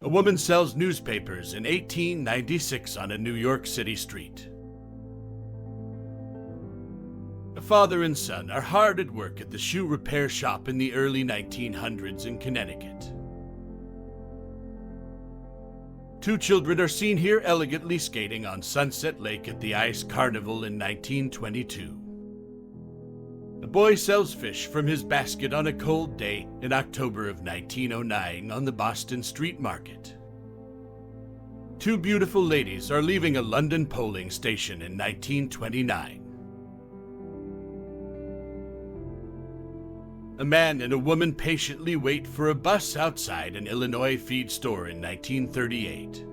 A woman sells newspapers in 1896 on a New York City street. A father and son are hard at work at the shoe repair shop in the early 1900s in Connecticut. Two children are seen here elegantly skating on Sunset Lake at the Ice Carnival in 1922. A boy sells fish from his basket on a cold day in October of 1909 on the Boston Street Market. Two beautiful ladies are leaving a London polling station in 1929. A man and a woman patiently wait for a bus outside an Illinois feed store in 1938.